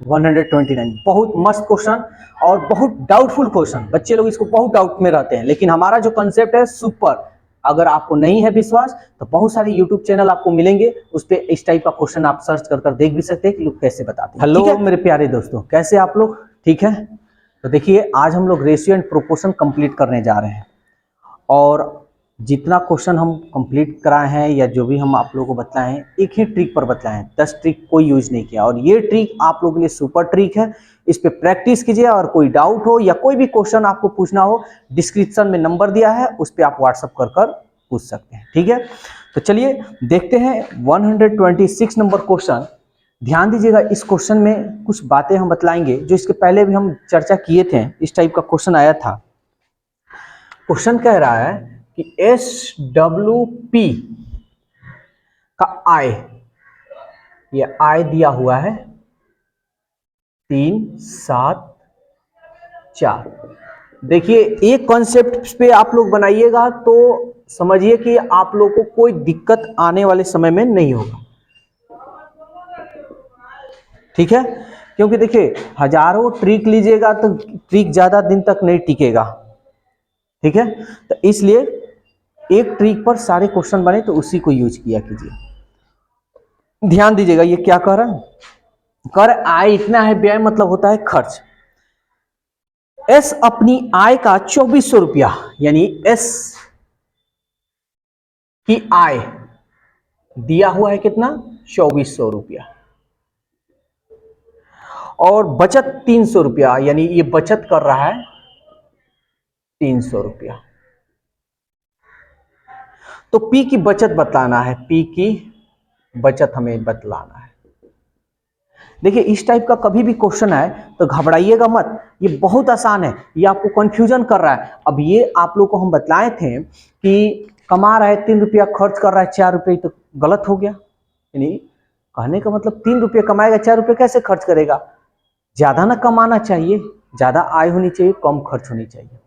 129 बहुत मस्त क्वेश्चन और बहुत डाउटफुल क्वेश्चन। बच्चे लोग इसको बहुत डाउट में रहते हैं, लेकिन हमारा जो कंसेप्ट है सुपर। अगर आपको नहीं है विश्वास तो बहुत सारे यूट्यूब चैनल आपको मिलेंगे, उस पर इस टाइप का क्वेश्चन आप सर्च कर देख भी सकते हैं कि लोग कैसे बताते हैं। हेलो मेरे प्यारे दोस्तों, कैसे आप लोग? ठीक है, तो देखिए आज हम लोग रेशियो एंड प्रोपोर्शन कंप्लीट करने जा रहे हैं, और जितना क्वेश्चन हम कंप्लीट कराए हैं या जो भी हम आप लोगों को बताए हैं, एक ही ट्रिक पर बताए हैं, 10 ट्रिक कोई यूज नहीं किया। और ये ट्रिक आप लोगों के लिए सुपर ट्रिक है, इस पे प्रैक्टिस कीजिए। और कोई डाउट हो या कोई भी क्वेश्चन आपको पूछना हो, डिस्क्रिप्शन में नंबर दिया है, उस पर आप व्हाट्सअप कर पूछ सकते हैं। ठीक है, तो चलिए देखते हैं 126 नंबर क्वेश्चन। ध्यान दीजिएगा, इस क्वेश्चन में कुछ बातें हम बतलाएंगे जो इसके पहले भी हम चर्चा किए थे। इस टाइप का क्वेश्चन आया था। क्वेश्चन कह रहा है कि SWP का आय, ये आय दिया हुआ है 3, 7, 4। देखिए एक कॉन्सेप्ट पे आप लोग बनाइएगा तो समझिए कि आप लोग को कोई दिक्कत आने वाले समय में नहीं होगा। ठीक है, क्योंकि देखिए हजारों ट्रिक लीजिएगा तो ट्रिक ज्यादा दिन तक नहीं टिकेगा। ठीक है, तो इसलिए एक ट्रिक पर सारे क्वेश्चन बने तो उसी को यूज किया कीजिए। ध्यान दीजिएगा, ये क्या कह रहा है? कर आय इतना है, व्यय मतलब होता है खर्च। एस अपनी आय का 2400 रुपया, यानी एस की आय दिया हुआ है कितना? 2400 रुपया। और बचत 300 रुपया, यानी ये बचत कर रहा है 300 रुपया। तो पी की बचत बतलाना है, पी की बचत हमें बतलाना है। देखिए इस टाइप का कभी भी क्वेश्चन आए तो घबराइएगा मत, ये बहुत आसान है। ये आपको कंफ्यूजन कर रहा है। अब ये आप लोग को हम बतलाए थे कि कमा रहा है 3 रुपया, खर्च कर रहा है 4 रुपये, तो गलत हो गया। यानी कहने का मतलब 3 रुपये कमाएगा, 4 रुपये कैसे खर्च करेगा? ज्यादा ना कमाना चाहिए, ज्यादा आय होनी चाहिए, कम खर्च होनी चाहिए,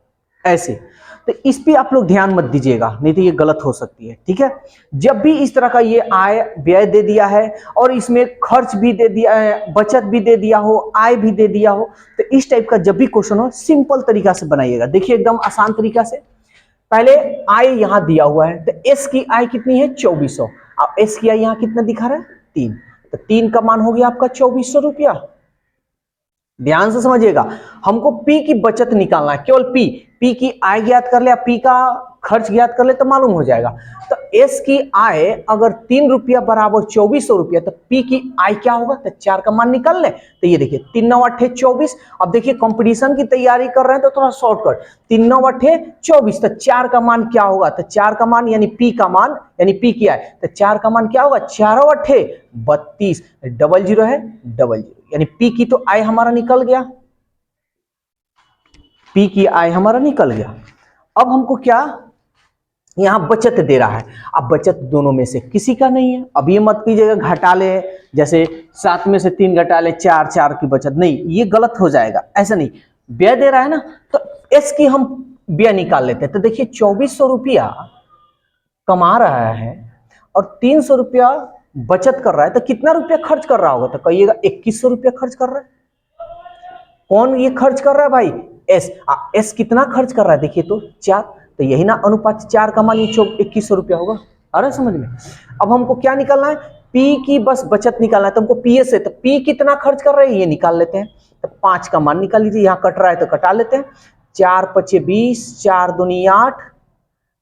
ऐसे। तो इस पे आप लोग ध्यान मत दीजिएगा, नहीं तो ये गलत हो सकती है। ठीक है, जब भी इस तरह का ये आय व्यय दे दिया है और इसमें खर्च भी दे दिया है, बचत भी दे दिया हो, आय भी दे दिया हो, तो इस टाइप का जब भी क्वेश्चन हो सिंपल तरीका से बनाइएगा। देखिए एकदम आसान तरीका से, पहले आय यहां दिया हुआ है, तो एस की आय कितनी है? 2400। अब एस की आय यहां कितना दिखा रहा है? 3। तो 3 का मान हो गया आपका 2400 रुपया। ध्यान से समझिएगा, हमको पी की बचत निकालना है, केवल पी की आय ज्ञात कर ले, पी का खर्च ज्ञात कर ले तो मालूम हो जाएगा। तो एस की आय अगर 3 रुपया बराबर 2400 रुपया, तो पी की आय क्या होगा? तो 4 का मान निकाल ले। तो ये देखिए 3 9 8 24। अब देखिए कंपटीशन की तैयारी कर रहे हैं तो थोड़ा शॉर्टकट, 3 9 8 24, तो 4 का मान क्या होगा? तो 4 का मान यानी पी का मान, यानी पी की आय, तो 4 का मान क्या होगा? 4 8 32, डबल जीरो है, डबल जीरो, यानी पी की तो आय हमारा निकल गया, पी की आय हमारा निकल गया। अब हमको क्या, यहां बचत दे रहा है। अब बचत दोनों में से किसी का नहीं है। अब ये मत कीजिएगा घटा ले, जैसे 7 में से 3 घटा ले 4, 4 की बचत, नहीं, ये गलत हो जाएगा। ऐसा नहीं, व्यय दे रहा है ना, तो एस की हम व्यय निकाल लेते हैं। तो देखिए 2400 रुपया कमा रहा है और 300 रुपया बचत कर रहा है, तो कितना रुपया खर्च कर रहा होगा? तो कहिएगा 2100 रुपया खर्च कर रहा है। कौन ये खर्च कर रहा है भाई? एस। एस कितना खर्च कर रहा है? देखिए तो 4, तो यही ना अनुपात 4 का मान 2100 रुपया होगा। आ रहा है समझ में? अब हमको क्या निकालना है? पी की बस बचत निकालना है। तो हमको पी से, तो पी कितना खर्च कर रहा है ये निकाल लेते हैं। तो 5 का मान निकाल लीजिए, यहाँ कट रहा है तो कटा लेते हैं। 4 5 20, 4 दूनी 8,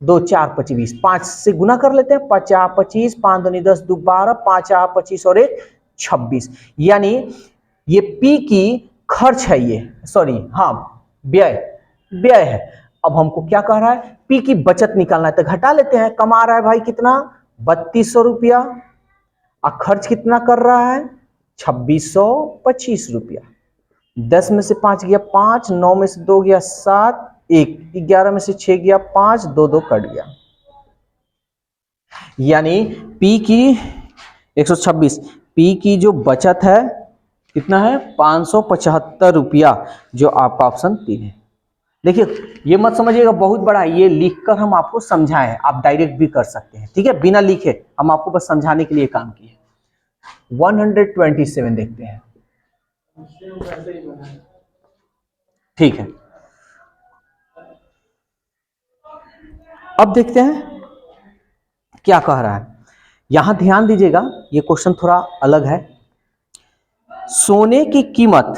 2 4 25 20, 5 से गुना कर लेते हैं। 50 25, 5 दूनी 10, 2 12, 5 25 और 1 26, यानी ये पी की खर्च है, ये सॉरी हाँ व्यय, व्यय है। अब हमको क्या कह रहा है? पी की बचत निकालना है, तो घटा लेते हैं। कमा रहा है भाई कितना? 3200 रुपया, और खर्च कितना कर रहा है? 2625 रुपया। 10 में से 5 गया 5, 9 में से 2 गया 7, 1, 11 में से 6 गया 5, 2 2 कट गया, यानी पी की 126, पी की जो बचत है कितना है? 575 रुपया, जो आपका ऑप्शन 3 है। देखिए ये मत समझिएगा बहुत बड़ा है, ये लिखकर हम आपको समझाएं, आप डायरेक्ट भी कर सकते हैं। ठीक है, बिना लिखे हम आपको बस समझाने के लिए काम किए। 127 देखते हैं। ठीक है, अब देखते हैं क्या कह रहा है। यहां ध्यान दीजिएगा, ये क्वेश्चन थोड़ा अलग है। सोने की कीमत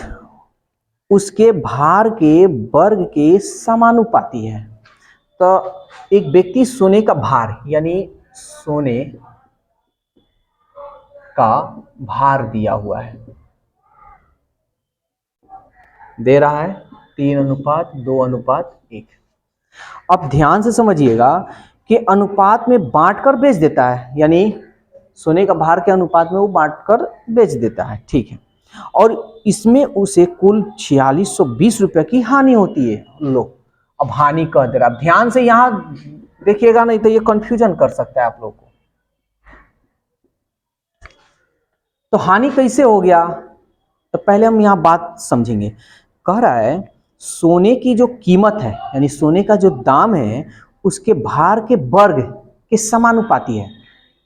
उसके भार के वर्ग के समानुपाती है। तो एक व्यक्ति सोने का भार यानी सोने का भार दिया हुआ है, दे रहा है 3:2:1। अब ध्यान से समझिएगा कि अनुपात में बांटकर बेच देता है, यानी सोने का भार के अनुपात में वो बांटकर बेच देता है, ठीक है। और इसमें उसे कुल 4620 रुपए की हानि होती है। लो, अब हानि कह दे रहा, ध्यान से यहां देखिएगा, नहीं तो ये कंफ्यूजन कर सकता है आप लोग को। तो हानि कैसे हो गया, तो पहले हम यहां बात समझेंगे। कह रहा है सोने की जो कीमत है यानी सोने का जो दाम है उसके भार के वर्ग के समानुपाती है।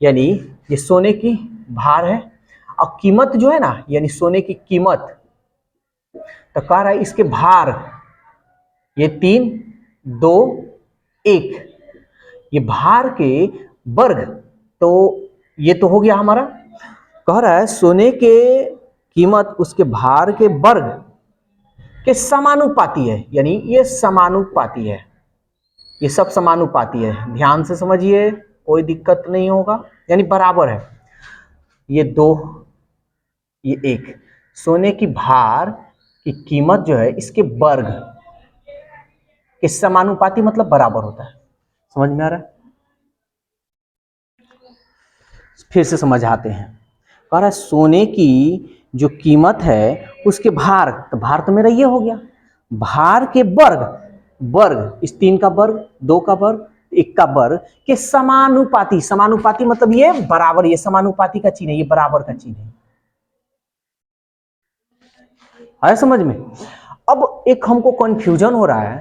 यानी ये सोने की भार है और कीमत जो है ना, यानी सोने की कीमत, तो कह रहा है इसके भार, ये 3:2:1, ये भार के वर्ग, तो ये तो हो गया हमारा। कह रहा है सोने के कीमत उसके भार के वर्ग के समानुपाती है, यानी ये समानुपाती है, ये सब समानुपाती है। ध्यान से समझिए, कोई दिक्कत नहीं होगा, यानी बराबर है। ये 2, ये 1, सोने की भार की कीमत जो है इसके वर्ग के समानुपाती, मतलब बराबर होता है। समझ में आ रहा है? फिर से समझाते हैं। कह रहा है सोने की जो कीमत है उसके भार, तो भार तो मेरा ये हो गया, भार के वर्ग, वर्ग इस 3 का वर्ग, 2 का वर्ग, 1 का वर्ग के समानुपाती, समानुपाती मतलब ये बराबर, ये समानुपाती का चिन्ह है, ये बराबर का चिन्ह है समझ में? अब एक हमको कंफ्यूजन हो रहा है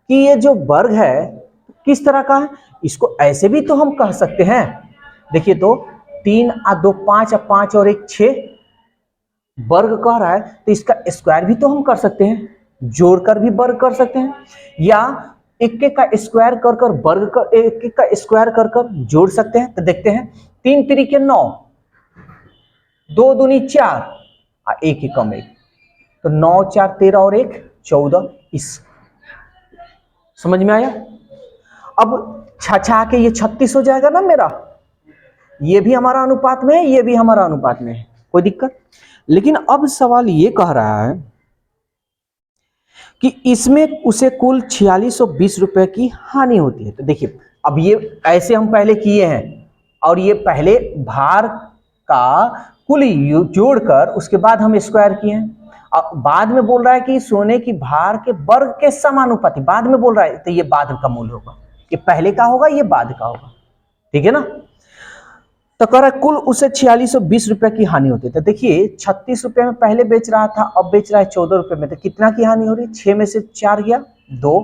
कि ये जो वर्ग है किस तरह का है। इसको ऐसे भी तो हम कह सकते हैं, देखिए तो 3 और 2 5 और 5 और 1 6 वर्ग कह रहा है, तो इसका स्क्वायर भी तो हम कर सकते हैं, जोड़कर भी वर्ग कर सकते हैं, या एक एक का स्क्वायर कर कर वर्ग कर, एक एक का स्क्वायर कर कर जोड़ सकते हैं। तो देखते हैं, 3 3 9, 2 दूनी 4 और 1 कम 1, तो 9 4 13 और 1 14, इस समझ में आया? अब छा के ये 36 हो जाएगा ना मेरा, ये भी हमारा अनुपात में है, ये भी हमारा अनुपात में है, कोई दिक्कत। लेकिन अब सवाल ये कह रहा है कि इसमें उसे कुल 4620 रुपए की हानि होती है। तो देखिए, अब ये ऐसे हम पहले किए हैं, और ये पहले भार का कुल जोड़कर उसके बाद हम स्क्वायर किए हैं, और बाद में बोल रहा है कि सोने की भार के वर्ग के समानुपाती, बाद में बोल रहा है, तो ये बाद का मूल्य होगा, ये पहले का होगा, ये बाद का होगा, ठीक है ना? तो कह रहा है कुल उसे 4620 रुपए की हानि होती है। तो देखिए 36 रुपए में पहले बेच रहा था, अब बेच रहा है 14 रुपए में, तो कितना की हानि हो रही है? 6 में से 4 गया 2,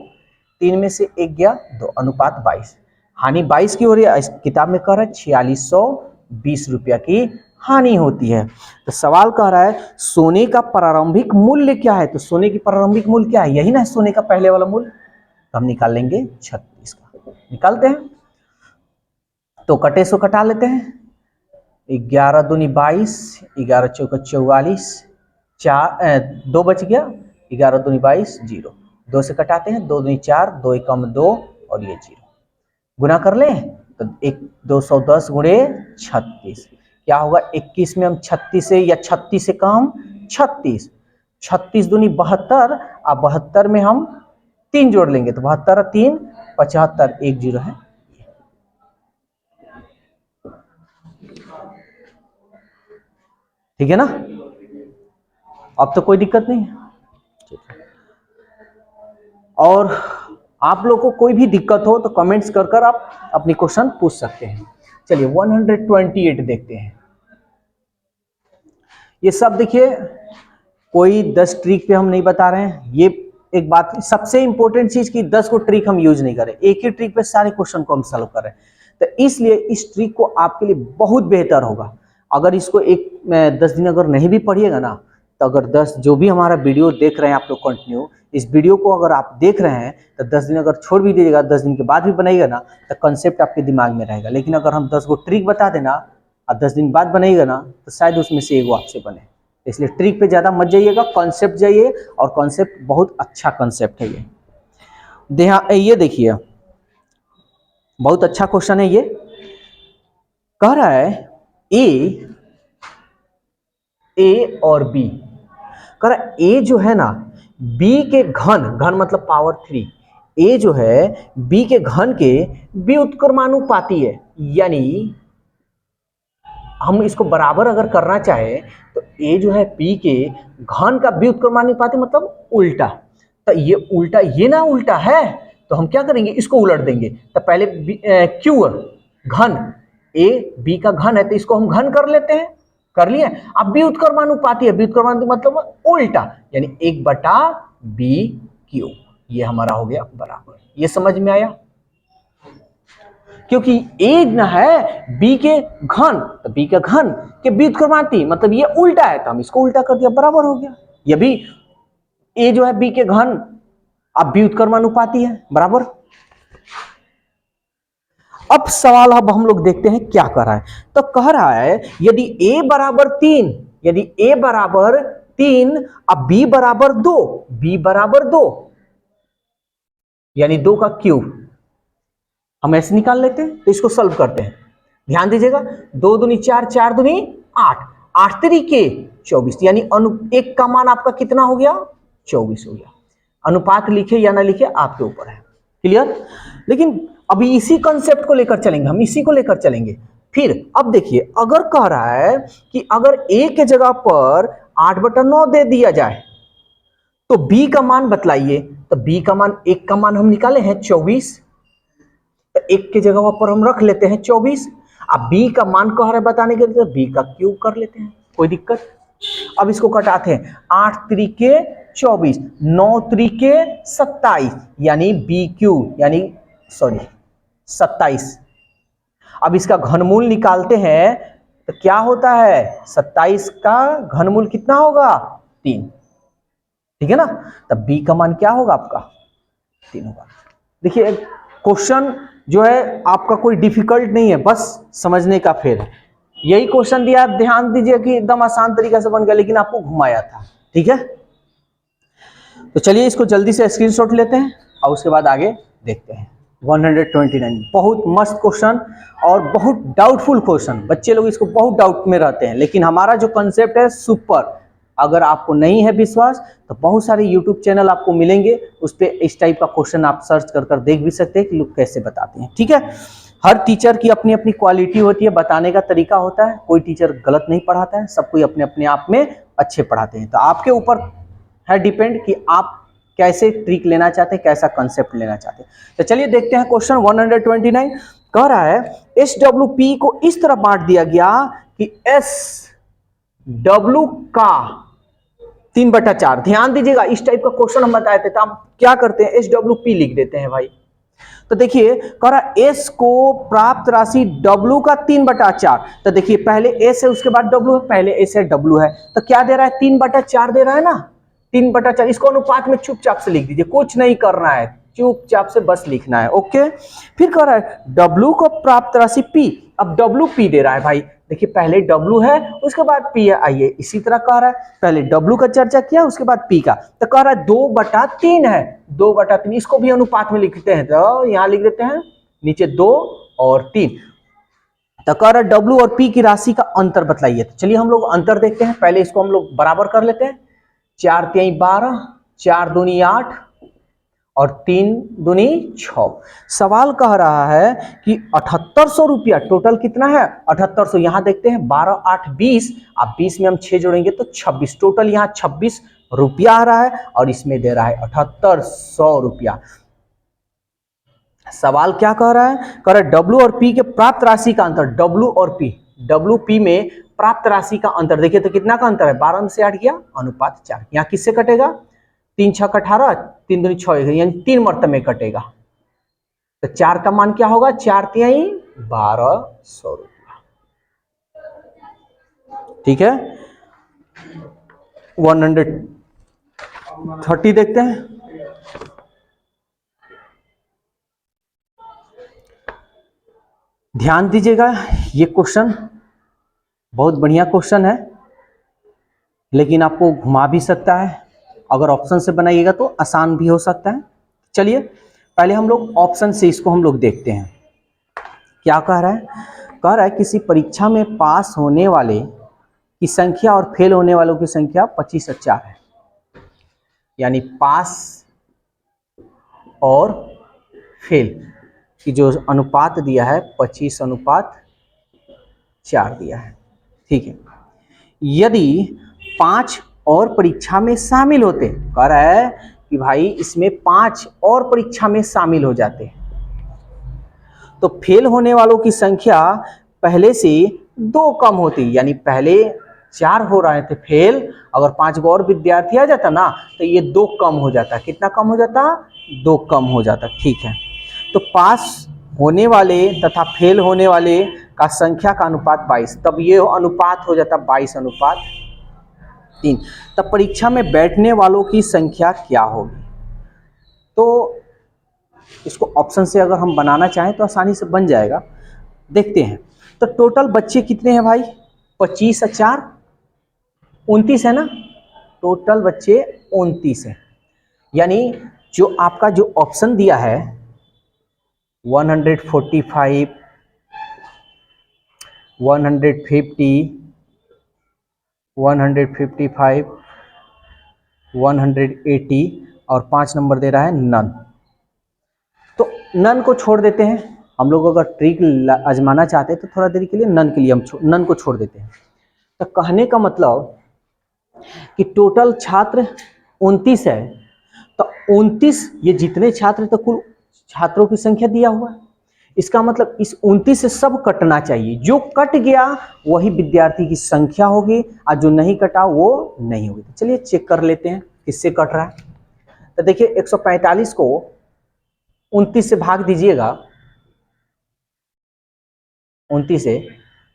3 में से 1 गया 2, अनुपात 22, हानि 22 की हो रही है। किताब में कह रहा है 4620 रुपया की हानि होती है। तो सवाल कह रहा है सोने का प्रारंभिक मूल्य क्या है? तो सोने की प्रारंभिक मूल्य क्या है? यही ना सोने का पहले वाला मूल्य, तो हम निकाल लेंगे 36 का, निकालते हैं। तो कटे सो कटा लेते हैं, 11 दूनी 22, 11 चौका 44, 2 बच गया, 11 दूनी 22, 0, 2 से कटाते हैं, 2 दूनी 4, 2 एकम 2 और ये 0, गुना कर लें तो 210 गुणे 36 क्या होगा? 21 में हम 36 से या 36 से कम 36, 36 दूनी 72 और 72 में हम 3 जोड़ लेंगे, तो 72 और 3 75, 1 0 है। ठीक है ना? अब तो कोई दिक्कत नहीं है। और आप लोग को कोई भी दिक्कत हो तो कमेंट्स कर कर आप अपनी क्वेश्चन पूछ सकते हैं। चलिए 128 देखते हैं। ये सब देखिए कोई 10 ट्रिक पे हम नहीं बता रहे हैं, ये एक बात सबसे इंपॉर्टेंट चीज की 10 को ट्रिक हम यूज नहीं करें, एक ही ट्रिक पे सारे क्वेश्चन को हम सॉल्व कर रहे हैं। तो इसलिए इस ट्रिक को आपके लिए बहुत बेहतर होगा, अगर इसको 10 दिन अगर नहीं भी पढ़िएगा ना, तो अगर 10 जो भी हमारा वीडियो देख रहे हैं आप लोग कंटिन्यू, इस वीडियो को अगर आप देख रहे हैं तो 10 दिन अगर छोड़ भी दीजिएगा, 10 दिन के बाद भी बनाइएगा ना, तो कंसेप्ट आपके दिमाग में रहेगा। लेकिन अगर हम 10 गो ट्रिक बता देना और 10 दिन बाद बनाइएगा ना, तो शायद उसमें से एगो आपसे बने। इसलिए ट्रिक पे ज़्यादा मत जाइएगा, कॉन्सेप्ट जाइए, और कॉन्सेप्ट बहुत अच्छा कॉन्सेप्ट है ये। ये देखिए, बहुत अच्छा क्वेश्चन है ये। कह रहा है ए और बी, कह रहा है ए जो है ना बी के घन मतलब पावर 3, ए जो है बी के घन के व्युत्क्रमानुपाती है। यानी हम इसको बराबर अगर करना चाहे तो ए जो है बी के घन का व्युत्क्रमानुपाती मतलब उल्टा। तो ये उल्टा, ये ना उल्टा है, तो हम क्या करेंगे, इसको उलट देंगे। तो पहले क्यू घन, ए बी का घन है तो इसको हम घन कर लेते हैं, कर लिए। अब व्युत्क्रमानुपाती है, व्युत्क्रमानुपाती मतलब उल्टा, यानी 1/b क्यू, ये हमारा हो गया बराबर। ये समझ में आया? क्योंकि ए न है बी के घन, तो बी का घन के व्युत्क्रमानुपाती मतलब ये उल्टा है, तो हम इसको उल्टा कर दिया, बराबर हो गया। ये भी ए जो है बी के घन अब व्युत्क्रमानुपाती है, बराबर। अब सवाल अब हम लोग देखते हैं क्या कर रहा है। तो कह रहा है यदि a बराबर 3, यदि a बराबर 3 अब b बराबर 2, b बराबर 2 यानी 2 का क्यूब, हम ऐसे निकाल लेते हैं। तो इसको सॉल्व करते हैं, ध्यान दीजिएगा। 2 दूनी 4, 4 दूनी 8, 8 तरीके 24, यानी एक का मान आपका कितना हो गया, 24 हो गया। अनुपात लिखे या ना लिखे आपके ऊपर है, क्लियर। लेकिन अभी इसी कंसेप्ट को लेकर चलेंगे, हम इसी को लेकर चलेंगे। फिर अब देखिए, अगर कह रहा है कि अगर a के जगह पर 8/9 दे दिया जाए तो b का मान बतलाइए। तो b का मान, एक का मान हम निकाले हैं 24, तो एक के जगह पर हम रख लेते हैं 24। अब b का मान कह रहा है बताने के लिए, b का क्यूब कर लेते हैं, कोई दिक्कत। अब इसको कटाते हैं, 8 तरीके 24, 9 तरीके 27, यानी बी क्यूब, यानी सॉरी 27। अब इसका घनमूल निकालते हैं तो क्या होता है, 27 का घनमूल कितना होगा, 3, ठीक है ना। तब बी का मान क्या होगा आपका, 3 होगा। देखिए क्वेश्चन जो है आपका कोई डिफिकल्ट नहीं है, बस समझने का फेर है। यही क्वेश्चन दिया, आप ध्यान दीजिए कि एकदम आसान तरीके से बन गया, लेकिन आपको घुमाया था, ठीक है। तो चलिए इसको जल्दी से स्क्रीनशॉट लेते हैं और उसके बाद आगे देखते हैं। 129 बहुत मस्त क्वेश्चन और बहुत डाउटफुल क्वेश्चन, बच्चे लोग इसको बहुत डाउट में रहते हैं, लेकिन हमारा जो कंसेप्ट है सुपर। अगर आपको नहीं है विश्वास तो बहुत सारे यूट्यूब चैनल आपको मिलेंगे, उस पर इस टाइप का क्वेश्चन आप सर्च कर देख भी सकते हैं कि लोग कैसे बताते हैं, ठीक है। हर टीचर की अपनी अपनी क्वालिटी होती है, बताने का तरीका होता है, कोई टीचर गलत नहीं पढ़ाता है, सब कोई अपने अपने आप में अच्छे पढ़ाते हैं। तो आपके ऊपर है डिपेंड कि आप कैसे ट्रिक लेना चाहते हैं, कैसा कंसेप्ट लेना चाहते हैं। तो चलिए देखते हैं क्वेश्चन 129। कह रहा है SWP को इस तरह बांट दिया गया कि SW का 3/4। ध्यान दीजिएगा, इस टाइप का क्वेश्चन हम बताए थे तो हम क्या करते हैं, SWP लिख देते हैं भाई। तो देखिए कह रहा S को प्राप्त राशि W का 3/4। तो देखिए पहले S है उसके बाद W है, पहले S है W है, तो क्या दे रहा है, 3/4 दे रहा है ना, 3/4। इसको अनुपात में चुपचाप से लिख दीजिए, कुछ नहीं करना है, चुपचाप से बस लिखना है, ओके। फिर कह रहा है W को प्राप्त राशि P, अब WP दे रहा है भाई। देखिए पहले W है उसके बाद P है, आइए इसी तरह कह रहा है, पहले W का चर्चा किया उसके बाद P का। तो कह रहा है 2/3 है, 2/3, इसको भी अनुपात में लिखते हैं, तो यहां लिख देते हैं नीचे 2 और 3। तो कह रहा है W और P की राशि का अंतर बतलाइए। तो चलिए हम लोग अंतर देखते हैं, पहले इसको हम लोग बराबर कर लेते हैं। 4 × 12, 4 दूनी 8 और 3 दूनी 6। सवाल कह रहा है कि 7800 रुपया, टोटल कितना है 7800। यहां देखते हैं 12 8 20, अब 20 में हम 6 जोड़ेंगे तो 26, टोटल यहां 26 रुपया आ रहा है और इसमें दे रहा है 7800 रुपया। सवाल क्या कह रहा है, कह रहा है W और P के प्राप्त राशि का अंतर, W और P, WP में प्राप्त राशि का अंतर। देखिए तो कितना का अंतर है, 12 में से 8 गया, अनुपात 4। यहाँ किससे कटेगा, 3 6 18, 3 दूनी 6, यानी 3 मरतबे कटेगा। तो 4 का मान क्या होगा, 4 तिहाई 1200 रुपया, ठीक है। 130 देखते हैं। ध्यान दीजिएगा, ये क्वेश्चन बहुत बढ़िया क्वेश्चन है, लेकिन आपको घुमा भी सकता है। अगर ऑप्शन से बनाइएगा तो आसान भी हो सकता है। चलिए पहले हम लोग ऑप्शन से इसको हम लोग देखते हैं। क्या कह रहा है? कह रहा है किसी परीक्षा में पास होने वाले की संख्या और फेल होने वालों की संख्या 25 और 4 है। यानी पास और फेल की जो अनुपात दिया है 25:4 दिया है। ठीक है, यदि 5 और परीक्षा में शामिल होते, कह रहा है कि भाई इसमें 5 और परीक्षा में शामिल हो जाते तो फेल होने वालों की संख्या पहले से 2 कम होती। यानी पहले 4 हो रहे थे फेल, अगर 5 और विद्यार्थी आ जाता ना तो ये 2 कम हो जाता। कितना कम हो जाता? 2 कम हो जाता। ठीक है, तो पास होने वाले तथा फेल होने वाले का संख्या का अनुपात 22, तब ये अनुपात हो जाता 22:3। तब परीक्षा में बैठने वालों की संख्या क्या होगी? तो इसको ऑप्शन से अगर हम बनाना चाहें तो आसानी से बन जाएगा। देखते हैं, तो टोटल बच्चे कितने हैं भाई? 25 और 4 29 है ना। टोटल बच्चे 29 है। यानी जो आपका जो ऑप्शन दिया है 145, 150, 155, 180 और 5 नंबर दे रहा है नन। तो नन को छोड़ देते हैं हम लोग। अगर ट्रिक आजमाना चाहते हैं तो थोड़ा देर के लिए नन के लिए हम नन को छोड़ देते हैं। तो कहने का मतलब कि टोटल छात्र 29 है, तो 29 ये जितने छात्र तो कुल छात्रों की संख्या दिया हुआ है। इसका मतलब इस 29 से सब कटना चाहिए। जो कट गया वही विद्यार्थी की संख्या होगी और जो नहीं कटा वो नहीं होगी। चलिए चेक कर लेते हैं किससे कट रहा है। तो देखिए 145 को 29 से भाग दीजिएगा, 29 से,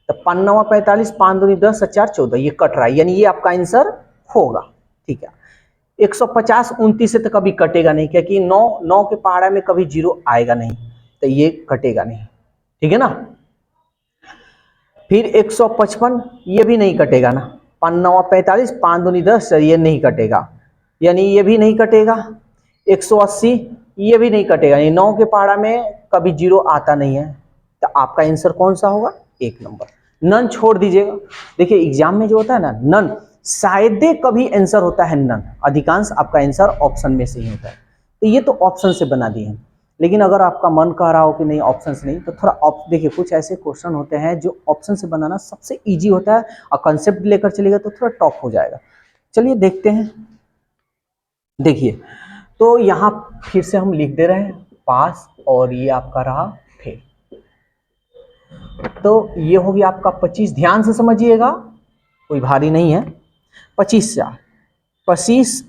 तो 5 45, 5 दूनी 10 और 4 14, ये कट रहा है। यानी ये आपका आंसर होगा। ठीक है, 150 29 से तो कभी कटेगा नहीं, क्योंकि 9 के पहाड़ा में कभी 0 आएगा नहीं, तो ये कटेगा नहीं। ठीक है ना। फिर 155 ये भी नहीं कटेगा ना। 5 45, 5 दूनी 10, ये नहीं कटेगा, यानी ये भी नहीं कटेगा। 180 ये भी नहीं कटेगा, यानी 9 के पहाड़ा में कभी 0 आता नहीं है। तो आपका आंसर कौन सा होगा? 1 नंबर। नन छोड़ दीजिएगा। देखिए एग्जाम में जो होता है ना नन, शायद कभी आंसर होता है नन, अधिकांश आपका आंसर ऑप्शन में से ही होता है। तो ये तो ऑप्शन से बना दिए हैं, लेकिन अगर आपका मन कह रहा हो कि नहीं ऑप्शन से नहीं, तो थोड़ा देखिए कुछ ऐसे क्वेश्चन होते हैं जो ऑप्शन से बनाना सबसे ईजी होता है, और कंसेप्ट लेकर चलेगा तो थोड़ा टफ हो जाएगा। चलिए देखते हैं। देखिए तो यहाँ फिर से हम लिख दे रहे हैं पास, और ये आपका रहा फेल। तो ये हो गया आपका 25। ध्यान से समझिएगा, कोई भारी नहीं है। 25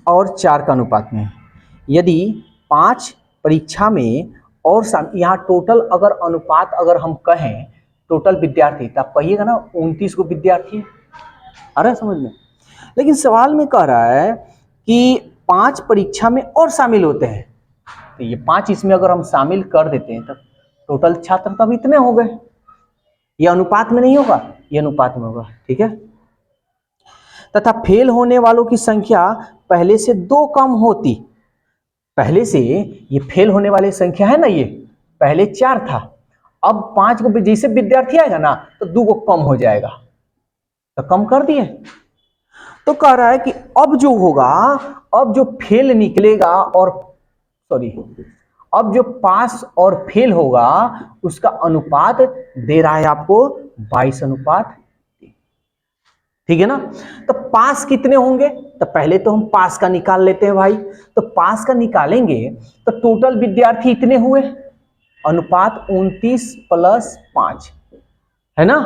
और 4 का अनुपात में, यदि 5 परीक्षा में और यहाँ टोटल अगर अनुपात अगर हम कहें टोटल विद्यार्थी, तो आप कहिएगा ना 29 को विद्यार्थी आ रहा है समझ में। लेकिन सवाल में कह रहा है कि 5 परीक्षा में और शामिल होते हैं, तो ये 5 इसमें अगर हम शामिल कर देते हैं तो टोटल छात्र तब इतने हो गए। ये अनुपात में नहीं होगा, ये अनुपात में होगा। ठीक है, तथा फेल होने वालों की संख्या पहले से 2 कम होती। पहले से ये फेल होने वाली संख्या है ना, ये पहले 4 था, अब 5 को जैसे विद्यार्थी आएगा ना तो 2 को कम हो जाएगा, तो कम कर दिए। तो कह रहा है कि अब जो होगा, अब जो फेल निकलेगा और अब जो पास और फेल होगा उसका अनुपात दे रहा है आपको 22:3। ठीक है ना। तो पास कितने होंगे? तो पहले तो हम पास का निकाल लेते हैं भाई। तो पास का निकालेंगे तो टोटल विद्यार्थी इतने हुए, अनुपात 29 + 5 है ना।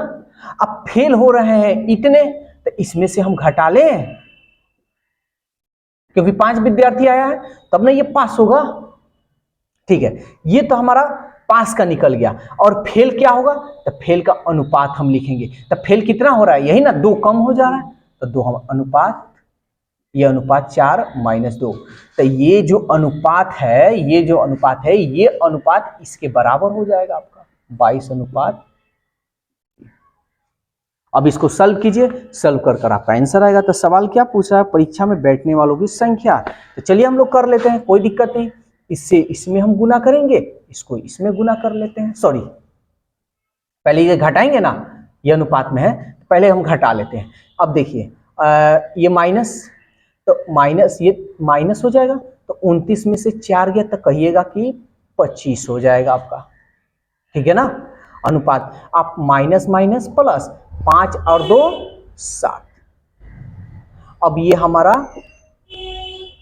अब फेल हो रहे हैं इतने, तो इसमें से हम घटा लें, क्योंकि 5 विद्यार्थी आया है तब ना ये पास होगा। ठीक है, ये तो हमारा पास का निकल गया। और फेल क्या होगा? तो फेल का अनुपात हम लिखेंगे। तो फेल कितना हो रहा है? यही ना, 2 कम हो जा रहा है, तो 2 हम अनुपात ये अनुपात 4-2। तो ये जो अनुपात है, ये अनुपात इसके बराबर हो जाएगा आपका 22:। अब इसको सॉल्व कीजिए, सॉल्व कर कर आपका आंसर आएगा। तो सवाल क्या पूछ रहा है, परीक्षा में बैठने वालों की संख्या। तो चलिए हम लोग कर लेते हैं, कोई दिक्कत नहीं। इससे इसमें हम गुना करेंगे, इसको इसमें गुना कर लेते हैं। सॉरी, पहले ये घटाएंगे ना, ये अनुपात में है, तो पहले हम घटा लेते हैं। अब देखिए ये माइनस, तो माइनस, ये माइनस हो जाएगा, तो 29 में से 4 गया तो कहिएगा कि 25 हो जाएगा आपका, ठीक है ना। अनुपात आप माइनस माइनस प्लस, 5 और 2 7। अब ये हमारा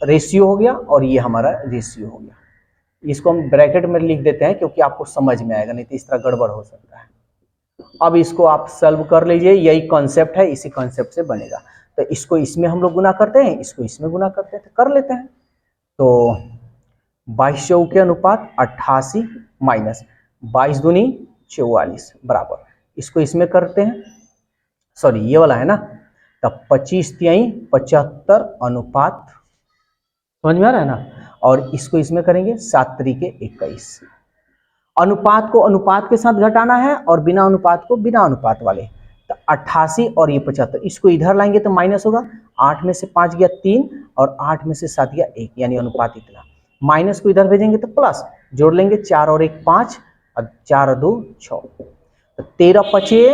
रेशियो हो गया और ये हमारा रेशियो हो गया। इसको हम ब्रैकेट में लिख देते हैं क्योंकि आपको समझ में आएगा, नहीं तो इस तरह गड़बड़ हो सकता है। अब इसको आप सॉल्व कर लीजिए, यही कॉन्सेप्ट है, इसी कॉन्सेप्ट से बनेगा। तो इसको इसमें हम लोग गुना करते हैं, इसको इसमें गुना करते हैं, तो कर लेते हैं। तो 22 चौके अनुपात 88 माइनस 22 दूनी 44 बराबर, इसको इसमें करते हैं, सॉरी ये वाला है ना। तब 25 तिहाई 75 अनुपात, समझ में आ रहा है ना। और इसको इसमें करेंगे 7 तरीके 21। अनुपात को अनुपात के साथ घटाना है और बिना अनुपात को बिना अनुपात वाले। तो 88 और ये 75, इसको इधर लाएंगे तो माइनस होगा। 8 में से 5 गया 3 और 8 में से 7 गया 1, यानी अनुपात इतना। माइनस को इधर भेजेंगे तो प्लस, जोड़ लेंगे 4 और 1 5 और 4 और 2 6, तो 13 पचे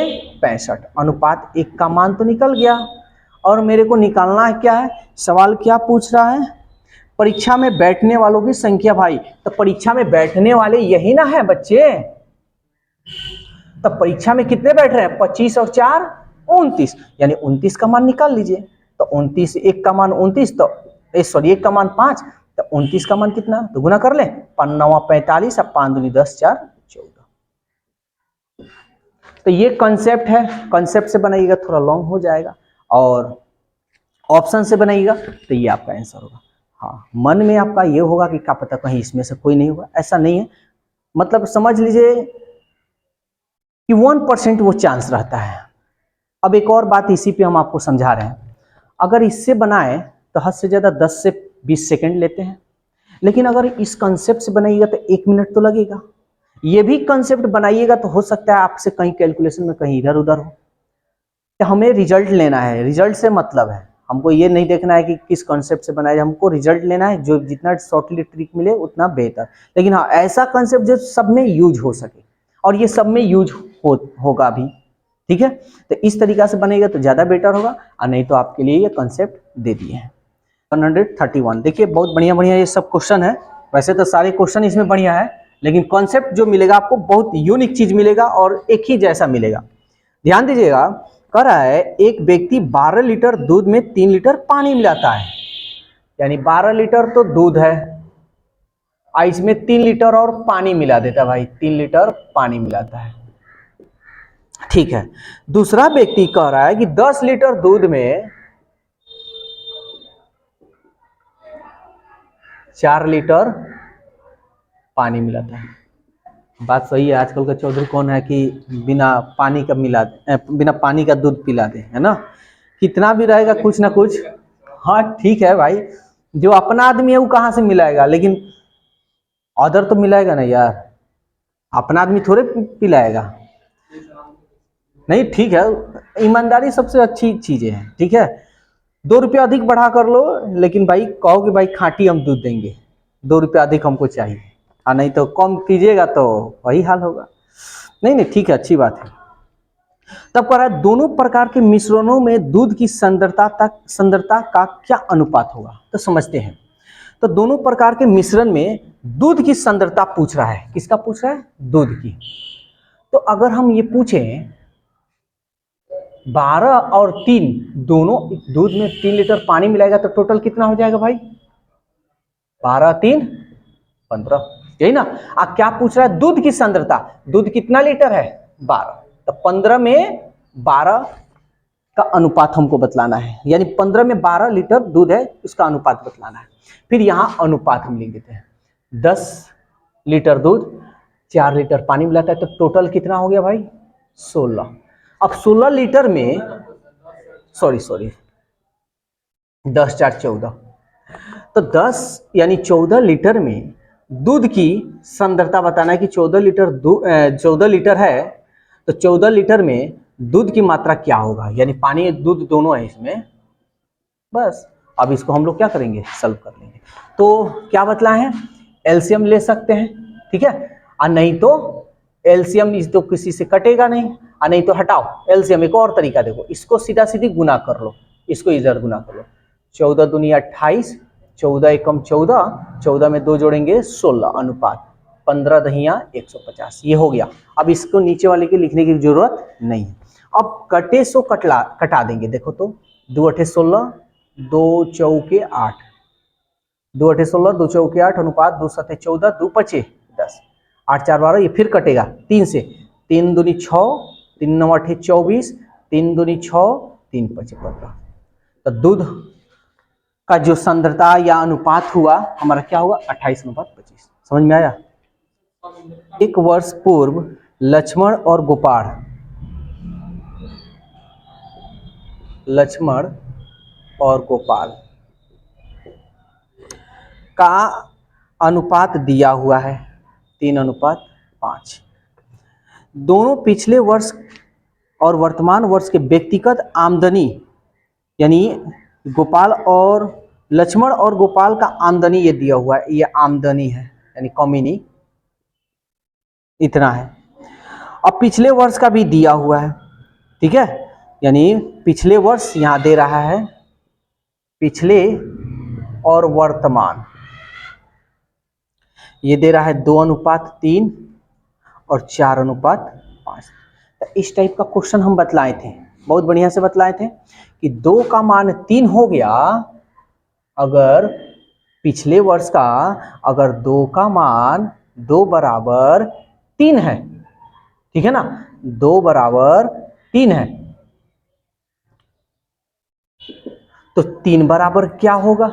65। अनुपात 1 का मान तो निकल गया। और मेरे को निकालना है क्या है, सवाल क्या पूछ रहा है, परीक्षा में बैठने वालों की संख्या भाई। तो परीक्षा में बैठने वाले यही ना है बच्चे। तो परीक्षा में कितने बैठ रहे हैं, 25 और 4 29, यानी 29 का मान निकाल लीजिए। तो 29, 1 का मान 29, तो सॉरी 1 का मान 5, तो 29 का मान कितना, तो गुना कर ले, 5 9 45 और 5 दूनी 10 4 14। तो ये कॉन्सेप्ट है, कॉन्सेप्ट से बनाइएगा थोड़ा लॉन्ग हो जाएगा, और ऑप्शन से बनाइएगा तो ये आपका आंसर होगा। हाँ, मन में आपका ये होगा कि क्या पता कहीं इसमें से कोई नहीं होगा, ऐसा नहीं है। मतलब समझ लीजिए कि 1% वो चांस रहता है। अब एक और बात इसी पे हम आपको समझा रहे हैं, अगर इससे बनाए तो हद से ज़्यादा 10 से 20 सेकंड लेते हैं, लेकिन अगर इस कंसेप्ट से बनाइएगा तो 1 मिनट तो लगेगा। ये भी कंसेप्ट बनाइएगा तो हो सकता है आपसे कहीं कैलकुलेशन में कहीं इधर उधर हो। तो हमें रिजल्ट लेना है, रिजल्ट से मतलब है, हमको ये नहीं देखना है कि किस कॉन्सेप्ट से बनाया, हमको रिजल्ट लेना है, जो जितना शॉर्टली ट्रिक मिले उतना बेहतर। लेकिन हाँ, ऐसा कॉन्सेप्ट जो सब में यूज हो सके, और ये सब में यूज होगा भी, ठीक है। तो इस तरीका से बनेगा तो ज़्यादा बेटर होगा, और नहीं तो आपके लिए ये कॉन्सेप्ट दे दिए हैं। 131, देखिए बहुत बढ़िया बढ़िया ये सब क्वेश्चन है। वैसे तो सारे क्वेश्चन इसमें बढ़िया है, लेकिन कॉन्सेप्ट जो मिलेगा आपको बहुत यूनिक चीज मिलेगा और एक ही जैसा मिलेगा। ध्यान दीजिएगा, कह रहा है एक व्यक्ति 12 लीटर दूध में 3 लीटर पानी मिलाता है, यानी 12 लीटर तो दूध है, इसमें 3 लीटर और पानी मिला देता है भाई, 3 लीटर पानी मिलाता है, ठीक है। दूसरा व्यक्ति कह रहा है कि 10 लीटर दूध में 4 लीटर पानी मिलाता है। बात सही है, आजकल का चौधरी कौन है कि बिना पानी का दूध पिला दे, है ना। कितना भी रहेगा कुछ ना कुछ, हाँ ठीक है भाई, जो अपना आदमी है वो कहाँ से मिलाएगा, लेकिन अदर तो मिलाएगा ना यार, अपना आदमी थोड़े पिलाएगा। नहीं ठीक है, ईमानदारी सबसे अच्छी चीजें हैं, ठीक है। 2 रुपया अधिक बढ़ा कर लो, लेकिन भाई कहो कि भाई खांटी हम दूध देंगे, 2 रुपया अधिक हमको चाहिए, और नहीं तो कम कीजिएगा तो वही हाल होगा। नहीं नहीं ठीक है, अच्छी बात है। तब कह रहा है दोनों प्रकार के मिश्रणों में दूध की सांद्रता का क्या अनुपात होगा, तो समझते हैं। तो दोनों प्रकार के मिश्रण में दूध की सांद्रता पूछ रहा है, किसका पूछ रहा है, दूध की। तो अगर हम ये पूछें 12 और 3 दोनों दूध में 3 लीटर पानी मिलाएगा तो टोटल कितना हो जाएगा भाई, 12 3 15, यही ना। क्या पूछ रहा है, दूध की सांद्रता, दूध कितना लीटर है 12, तो 15 में 12 का अनुपात हमको बतलाना है, यानी 15 में 12 लीटर दूध है उसका अनुपात बतलाना है। फिर यहां अनुपात हम लिख देते हैं, 10 लीटर दूध 4 लीटर पानी मिलाता है, तो टोटल कितना हो गया भाई 16। अब 16 लीटर में सॉरी 10 4 14, तो 10 यानी 14 लीटर में दूध की सांद्रता बताना है कि 14 लीटर है, तो 14 लीटर में दूध की मात्रा क्या होगा, यानी पानी दूध दोनों है इसमें। बस अब इसको हम लोग क्या करेंगे, सॉल्व कर लेंगे। तो क्या बतलाए हैं, एलसीएम ले सकते हैं, ठीक है, और नहीं तो एलसीएम तो किसी से कटेगा नहीं, और नहीं तो हटाओ एलसीएम। एक और तरीका देखो, इसको सीधा सीधी गुना कर लो, इसको इधर गुना कर लो। 14 दूनी 28, 14 एकम 14, 14 में 2 जोड़ेंगे 16, अनुपात 15 दहिया 150, ये हो गया। अब इसको नीचे वाले के लिखने की जरूरत नहीं है। अब कटे सो कटा देंगे, देखो तो 2 8 16, 2 चौके 8, 2 8 16, 2 चौके 8, अनुपात 2 7 14, 2 5 10, 8 4 12, ये फिर कटेगा 3 से, 3 दूनी 6, 3 9 8 24, 3 दूनी 6, 3 5 15। तो दूध का जो सांद्रता या अनुपात हुआ हमारा क्या हुआ, 28:25। समझ में आया। एक वर्ष पूर्व लक्ष्मण और गोपाल का अनुपात दिया हुआ है 3:5। दोनों पिछले वर्ष और वर्तमान वर्ष के व्यक्तिगत आमदनी, यानी लक्ष्मण और गोपाल का आमदनी ये दिया हुआ है, ये आमदनी है यानी कॉमिनी इतना है। अब पिछले वर्ष का भी दिया हुआ है, ठीक है, यानी पिछले वर्ष यहां दे रहा है, पिछले और वर्तमान ये दे रहा है 2:3 और 4:5। तो इस टाइप का क्वेश्चन हम बतलाए थे, बहुत बढ़िया से बतलाए थे कि 2 का मान 3 हो गया अगर पिछले वर्ष का, अगर 2 का मान 2 बराबर 3 है, ठीक है ना, 2 बराबर 3 है, तो 3 बराबर क्या होगा,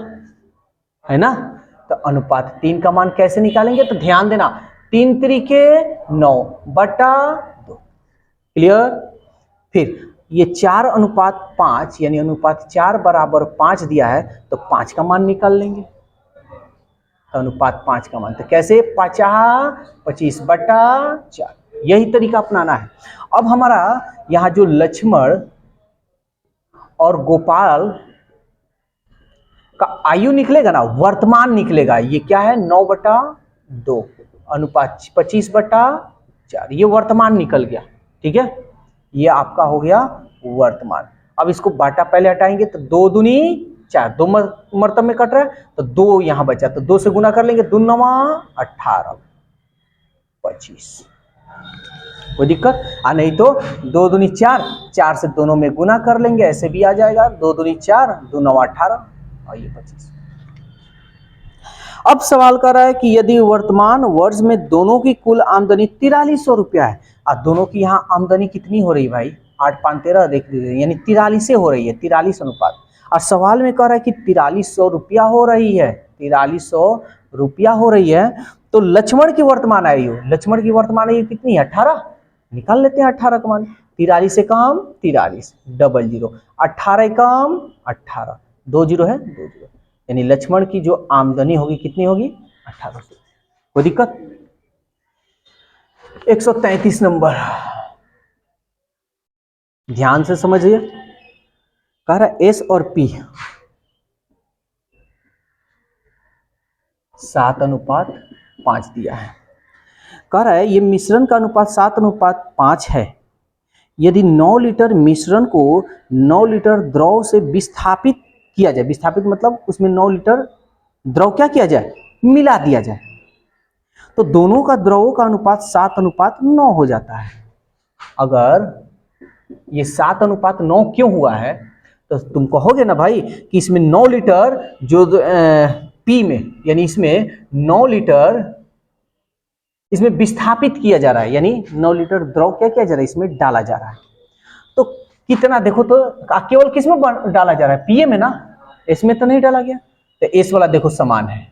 है ना। तो अनुपात 3 का मान कैसे निकालेंगे, तो ध्यान देना, 3 त्रिके 9/2, क्लियर। फिर ये 4:5 यानी अनुपात 4 बराबर 5 दिया है, तो 5 का मान निकाल लेंगे, तो अनुपात 5 का मान, तो कैसे 25/4, यही तरीका अपनाना है। अब हमारा यहाँ जो लक्ष्मण और गोपाल का आयु निकलेगा ना, वर्तमान निकलेगा, ये क्या है 9/2, अनुपात 25/4, ये वर्तमान निकल गया, ठीक है, ये आपका हो गया वर्तमान। अब इसको बाटा पहले हटाएंगे, तो 2 दूनी 4, 2 मरतब में कट रहा है, तो 2 यहां बचा, तो 2 से गुना कर लेंगे, 2 9 18 25, कोई दिक्कत आ नहीं तो 2 दूनी 4, 4 से दोनों में गुना कर लेंगे, ऐसे भी आ जाएगा, 2 दूनी 4, 2 9 18 और ये 25। अब सवाल कर रहा है कि यदि वर्तमान वर्ष में दोनों की कुल आमदनी 4300 रुपया है, और दोनों की यहाँ आमदनी कितनी हो रही है भाई, 8 5 13 देख लीजिए, यानी 43 हो रही है, 43 अनुपात। और सवाल में कह रहा है कि 4300 रुपया हो रही है, 4300 रुपया हो रही है, तो लक्ष्मण की वर्तमान आयु, लक्ष्मण की वर्तमान आयु कितनी है, 18, निकाल लेते हैं 18 का मान, 43 से कम 43, 00, 18 कम 18, 2 0 है 2 0, यानी लक्ष्मण की जो आमदनी होगी कितनी होगी, 1800। कोई दिक्कत। 133 नंबर, ध्यान से समझिए, कह रहा है एस और पी 7:5 दिया है, कह रहा है ये मिश्रण का अनुपात 7:5 है, यदि 9 लीटर मिश्रण को 9 लीटर द्रव से विस्थापित किया जाए, विस्थापित मतलब उसमें 9 लीटर द्रव क्या किया जाए, मिला दिया जाए, तो दोनों का द्रवों का अनुपात 7:9 हो जाता है। अगर ये 7:9 क्यों हुआ है, तो तुम कहोगे ना भाई कि इसमें 9 लीटर जो पी में, यानी इसमें 9 लीटर इसमें विस्थापित किया जा रहा है, यानी 9 लीटर द्रव क्या किया जा रहा है, इसमें डाला जा रहा है, तो कितना देखो तो केवल किस में डाला जा रहा है, पीए में ना, इसमें तो नहीं डाला गया, तो एस वाला देखो समान है,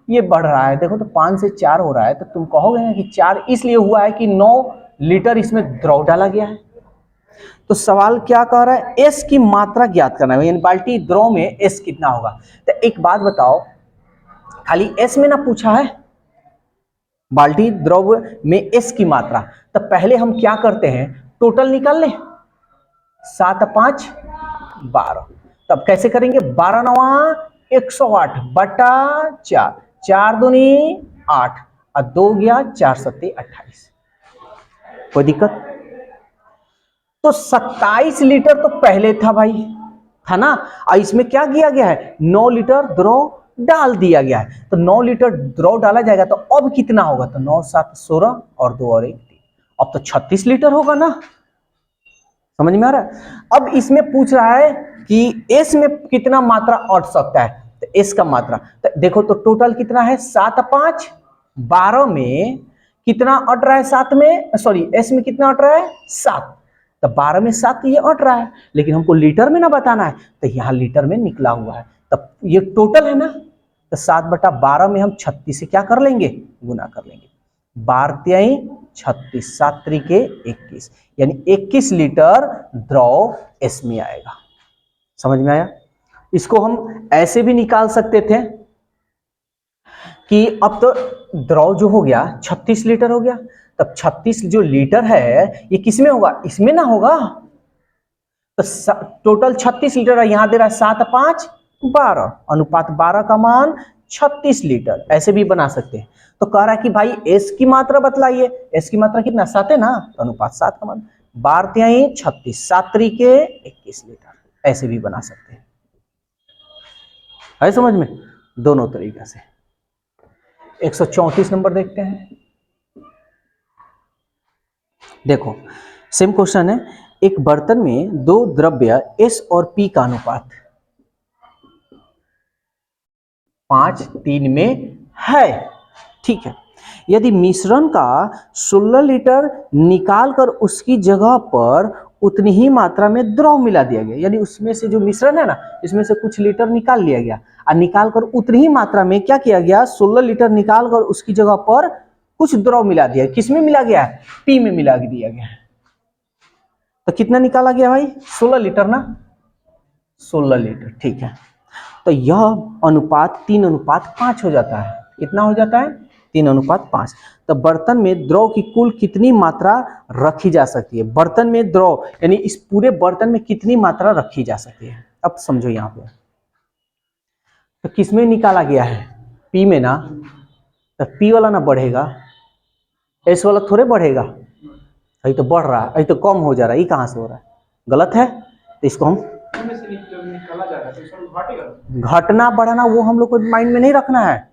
ये बढ़ रहा है, देखो तो 5 से 4 हो रहा है, तो तुम कहोगे ना कि 4 इसलिए हुआ है कि 9 लीटर इसमें द्रव डाला गया है। तो सवाल क्या कह रहा है, एस की मात्रा ज्ञात करना है, यानी बाल्टी द्रव में एस कितना होगा। तो एक बात बताओ, खाली एस में ना पूछा है, बाल्टी द्रव में एस की मात्रा, तो पहले हम क्या करते हैं, टोटल निकाल लें, 7 5 12। तब कैसे करेंगे, 12 9 108 बटा 4, 4 दूनी 8 और 2 गया 4 7 28। कोई दिक्कत? तो 27 लीटर तो पहले था भाई, था ना, और इसमें क्या किया गया है, 9 लीटर द्रव डाल दिया गया है। तो 9 लीटर द्रव डाला जाएगा तो अब कितना होगा, तो 9 7 16 और 2 और 1 3, अब तो 36 लीटर होगा ना। समझ में आ रहा है? अब इसमें पूछ रहा है कि एस में कितना मात्रा अट सकता है, तो एस का मात्रा तो देखो, तो टोटल कितना है, 7 5 12 में कितना अट रहा है, 7 में, सॉरी एस में कितना अट रहा है, 7, तो 12 में 7 ये अट रहा है, लेकिन हमको लीटर में ना बताना है, तो यहाँ लीटर में निकला हुआ है, तब ये टोटल है ना, तो 7 बटा 12 में हम 36 से क्या कर लेंगे, गुना कर लेंगे, 12 36 7 त्रिके 21, यानी 21 लीटर द्रव एस में आएगा। समझ में आया? इसको हम ऐसे भी निकाल सकते थे कि अब तो द्रव जो हो गया 36 लीटर हो गया, तब 36 जो लीटर है ये किसमें होगा, इसमें ना होगा, तो टोटल 36 लीटर है, यहां दे रहा है 7 5 12, अनुपात 12 का मान 36 लीटर, ऐसे भी बना सकते हैं। तो कह रहा है कि भाई एस की मात्रा बतलाइए, एस की मात्रा कितना, 7 है ना, तो अनुपात 7 का मान 12 36 7 त्रिके 21 लीटर, ऐसे भी बना सकते हैं। है समझ में? दोनों तरीके से। 134 नंबर देखते हैं। देखो सेम क्वेश्चन है, एक बर्तन में दो द्रव्य एस और पी का अनुपात 5:3 में है, ठीक है। यदि मिश्रण का 16 लीटर निकालकर उसकी जगह पर उतनी ही मात्रा में द्रव मिला दिया गया, यानी उसमें से जो मिश्रण है ना, इसमें से कुछ लीटर निकाल लिया गया और निकालकर उतनी ही मात्रा में क्या किया गया, 16 लीटर निकालकर उसकी जगह पर कुछ द्रव मिला दिया। किसमें मिला गया है, पी में मिला दिया गया है। तो कितना निकाला गया भाई, 16 लीटर ना, 16 लीटर, ठीक है। तो यह अनुपात 3:5 हो जाता है। कितना हो जाता है, 3:5। तो बर्तन में द्रव की कुल कितनी मात्रा रखी जा सकती है, बर्तन में द्रव यानी इस पूरे बर्तन में कितनी मात्रा रखी जा सकती है। अब समझो यहां पे, तो किसमें निकाला गया है, पी में ना, तो पी वाला ना बढ़ेगा, एस वाला थोड़े बढ़ेगा, अभी तो बढ़ रहा है, अभी तो कम हो जा रहा है, ये कहां से हो रहा है, गलत है। तो इसको हम घटना बढ़ना वो हम लोग को माइंड में नहीं रखना है।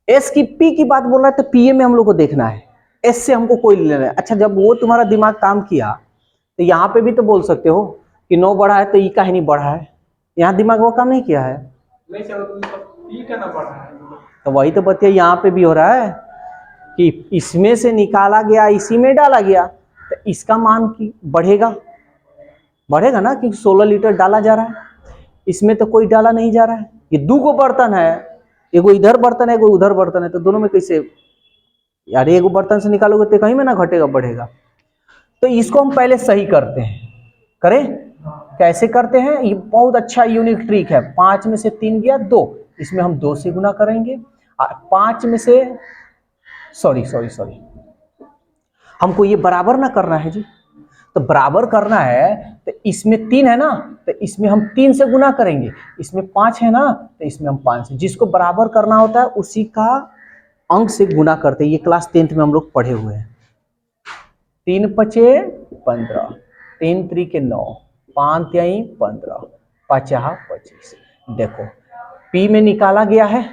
एस की पी की बात बोल रहा है तो पीए में हम लोग को देखना है, एस से हमको कोई लेना है। अच्छा जब वो तुम्हारा दिमाग काम किया तो यहाँ पे भी तो बोल सकते हो कि 9 बढ़ा है तो ई का ही नहीं बढ़ा है, यहाँ दिमाग वो काम नहीं किया है, नहीं चलो बढ़ा है, तो वही तो बतिया यहाँ पे भी हो रहा है कि इसमें से निकाला गया इसी में डाला गया, तो इसका मान की बढ़ेगा, बढ़ेगा ना, क्योंकि 16 लीटर डाला जा रहा है, इसमें तो कोई डाला नहीं जा रहा है। ये 2 बर्तन है, एगो इधर बर्तन है एगो उधर बर्तन है, तो दोनों में कैसे यार, एगो बर्तन से निकालोगे तो कहीं में ना घटेगा बढ़ेगा। तो इसको हम पहले सही करते हैं, करें कैसे करते हैं, ये बहुत अच्छा यूनिक ट्रिक है। 5 में से 3 गया 2, इसमें हम 2 से गुना करेंगे, 5 में से सॉरी हमको ये बराबर ना करना है जी, तो बराबर करना है तो इसमें 3 है ना, तो इसमें हम 3 से गुना करेंगे, इसमें 5 है ना, तो इसमें हम 5 से, जिसको बराबर करना होता है उसी का अंक से गुना करते हैं। ये क्लास 10th में हम लोग पढ़े हुए हैं। 3 5 15, 3 3 9, 5 3 15, 5 25। देखो पी में निकाला गया है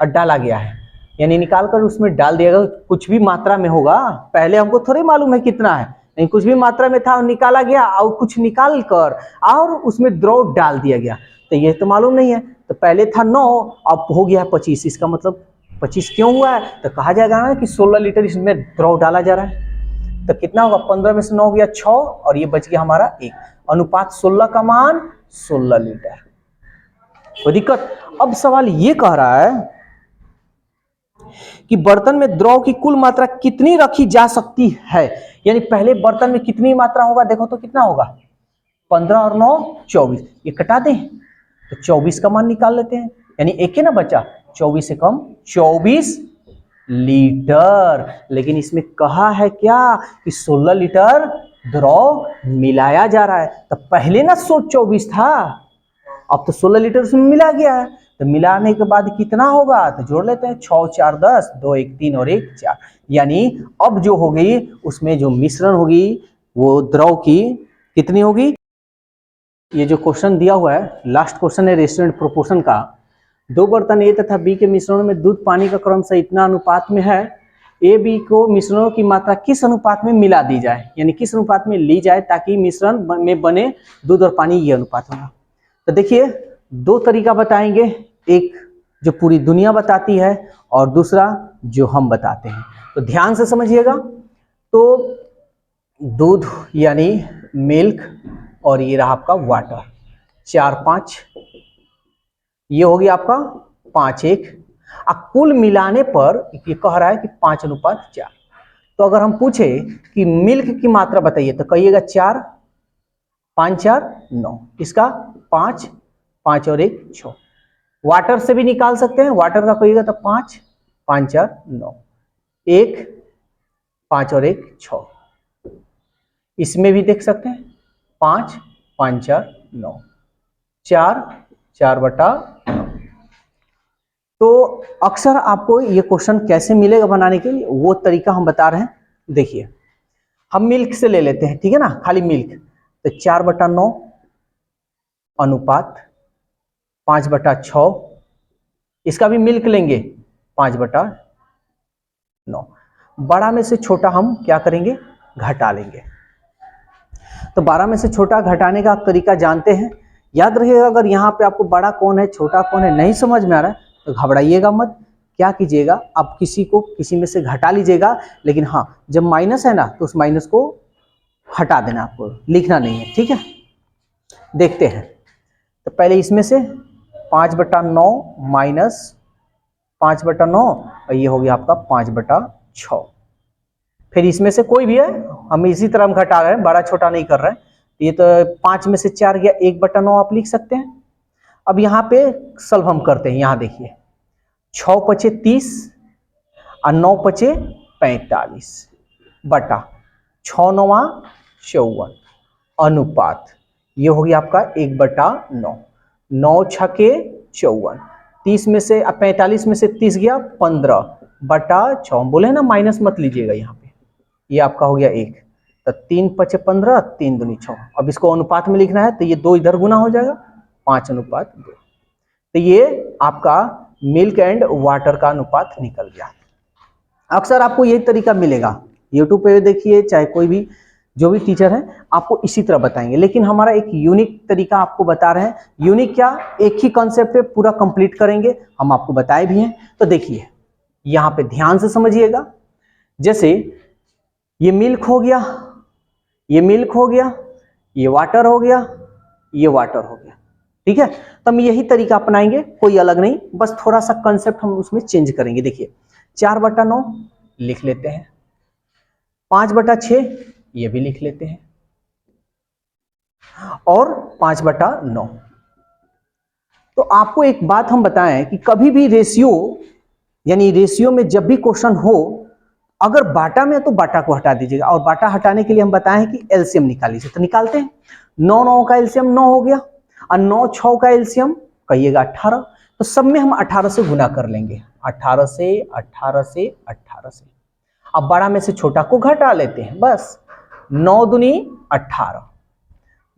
और डाला गया है, यानी निकाल कर उसमें डाल दिया गया, कुछ भी मात्रा में होगा, पहले हमको थोड़ी मालूम है कितना है, नहीं कुछ भी मात्रा में था निकाला गया और कुछ निकाल कर और उसमें द्रव डाल दिया गया, तो ये तो मालूम नहीं है। तो पहले था 9 अब हो गया 25, इसका मतलब 25 क्यों हुआ है, तो कहा जाएगा ना कि 16 लीटर इसमें द्रव डाला जा रहा है। तो कितना होगा, 15 में से 9 गया 6 और ये बच गया हमारा 1, अनुपात 16 का मान 16 लीटर। कोई दिक्कत? अब सवाल ये कह रहा है कि बर्तन में द्रव की कुल मात्रा कितनी रखी जा सकती है, यानी पहले बर्तन में कितनी मात्रा होगा, देखो तो कितना होगा, 15 और 9 24, ये कटा दें तो 24 का मान निकाल लेते हैं, यानी एक ही ना बचा, 24 से कम 24 लीटर। लेकिन इसमें कहा है क्या कि 16 लीटर द्रव मिलाया जा रहा है, तो पहले ना 24 था, अब तो 16 लीटर उसमें मिला गया है, तो मिलाने के बाद कितना होगा, तो जोड़ लेते हैं, 6 4 10, 2 1 3 और 1 4, यानी अब जो होगी उसमें जो मिश्रण होगी वो द्रव की कितनी होगी। ये जो क्वेश्चन दिया हुआ है, लास्ट क्वेश्चन है रेस्टोरेंट प्रोपोर्शन का, दो बर्तन ए तथा बी के मिश्रणों में दूध पानी का क्रम से इतना अनुपात में है, ए बी को मिश्रणों की मात्रा किस अनुपात में मिला दी जाए, यानी किस अनुपात में ली जाए ताकि मिश्रण में बने दूध और पानी, ये अनुपात होगा। तो देखिए दो तरीका बताएंगे, एक जो पूरी दुनिया बताती है और दूसरा जो हम बताते हैं, तो ध्यान से समझिएगा। तो दूध यानी मिल्क और ये रहा आपका वाटर, 4 5, ये हो गया आपका 5 1, अब कुल मिलाने पर ये कह रहा है कि 5:4। तो अगर हम पूछे कि मिल्क की मात्रा बताइए तो कहिएगा 4 5 4 9, इसका 5 5 और 1 6। वाटर से भी निकाल सकते हैं, वाटर का कहिएगा तो 5 5 4 9, 1 5 और 1 6, इसमें भी देख सकते हैं 5 5 4 9, 4 4/9। तो अक्सर आपको ये क्वेश्चन कैसे मिलेगा बनाने के लिए, वो तरीका हम बता रहे हैं। देखिए हम मिल्क से ले लेते हैं, ठीक है ना, खाली मिल्क, तो 4/9 अनुपात 5/6, इसका भी मिल्क लेंगे 5/9, बड़ा में से छोटा हम क्या करेंगे, घटा लेंगे। तो 12 में से छोटा घटाने का आप तरीका जानते हैं, याद रखिएगा। अगर यहाँ पे आपको बड़ा कौन है छोटा कौन है नहीं समझ में आ रहा है तो घबराइएगा मत, क्या कीजिएगा आप किसी में से घटा लीजिएगा, लेकिन हाँ जब माइनस है ना तो उस माइनस को हटा देना, आपको लिखना नहीं है, ठीक है। देखते हैं, तो पहले इसमें से 5/9 माइनस 5/9 और ये हो गया आपका 5/6। फिर इसमें से कोई भी है, हम इसी तरह हम घटा रहे हैं, बड़ा छोटा नहीं कर रहे हैं। ये तो 5 में से 4 गया, 1/9 आप लिख सकते हैं। अब यहाँ पे सॉल्व हम करते हैं, यहाँ देखिए 6 5 30 और 9 5 45 बटा 6 9 54 अनुपात, ये हो गया आपका 1/9, 9 6 54, 30 में से 45 में से 30 गया 15/6, बोले ना माइनस मत लीजिएगा यहाँ पे, ये आपका हो गया 1, तो 3 5 15, 3 दूनी 6। अब इसको अनुपात में लिखना है तो ये 2 इधर गुना हो जाएगा, 5:2। तो ये आपका मिल्क एंड वाटर का अनुपात निकल गया। अक्सर आपको यही तरीका मिलेगा, यूट्यूब पे देखिए, चाहे कोई भी जो भी टीचर है आपको इसी तरह बताएंगे, लेकिन हमारा एक यूनिक तरीका आपको बता रहे हैं। यूनिक क्या, एक ही कॉन्सेप्ट पे पूरा कंप्लीट करेंगे, हम आपको बताए भी हैं। तो देखिए यहाँ पे ध्यान से समझिएगा, जैसे ये मिल्क हो गया, ये मिल्क हो गया, ये वाटर हो गया, ये वाटर हो गया, ठीक है। तो हम यही तरीका अपनाएंगे, कोई अलग नहीं, बस थोड़ा सा कंसेप्ट हम उसमें चेंज करेंगे। देखिए 4/9 लिख लेते हैं, 5/6 ये भी लिख लेते हैं, और 5/9। तो आपको एक बात हम बताएं कि कभी भी रेशियो, यानी रेशियो में जब भी क्वेश्चन हो, अगर बाटा में है तो बाटा को हटा दीजिएगा, और बाटा हटाने के लिए हम बताएं कि एलसीएम निकाल लीजिए। तो निकालते हैं, 9 9 का एलसीएम 9 हो गया, और 9 6 का एलसीएम कहिएगा 18, तो सब में हम 18 से गुना कर लेंगे, 18 से 18 से 18 से। अब बड़ा में से छोटा को घटा लेते हैं, बस 9 दूनी 18,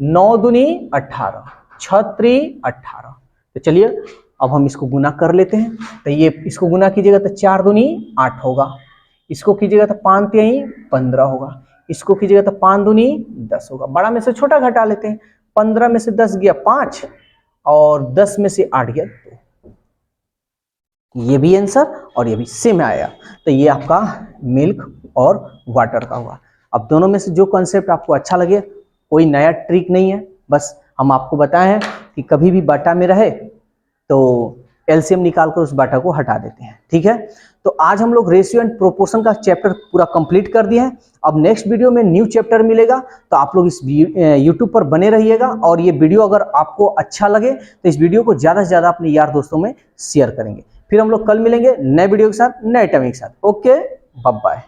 9 दूनी 18, 6 3 18। तो चलिए अब हम इसको गुना कर लेते हैं। तो ये इसको गुना कीजिएगा तो 4 दूनी 8 होगा, इसको कीजिएगा तो 5 3 15 होगा, इसको कीजिएगा तो 5 दूनी 10 होगा। बड़ा में से छोटा घटा लेते हैं, 15 में से 10 गया 5, और 10 में से 8 गया 2। ये भी आंसर और ये भी सेम आया। तो ये आपका मिल्क और वाटर का हुआ। अब दोनों में से जो कॉन्सेप्ट आपको अच्छा लगे, कोई नया ट्रिक नहीं है, बस हम आपको बताए हैं कि कभी भी बाटा में रहे तो एलसीएम निकालकर उस बाटा को हटा देते हैं। ठीक है, तो आज हम लोग रेशियो एंड प्रोपोर्शन का चैप्टर पूरा कंप्लीट कर दिए हैं। अब नेक्स्ट वीडियो में न्यू चैप्टर मिलेगा, तो आप लोग इस यूट्यूब पर बने रहिएगा। और ये वीडियो अगर आपको अच्छा लगे तो इस वीडियो को ज़्यादा से ज़्यादा अपने यार दोस्तों में शेयर करेंगे। फिर हम लोग कल मिलेंगे नए वीडियो के साथ, नए टॉपिक के साथ। Okay, bye bye.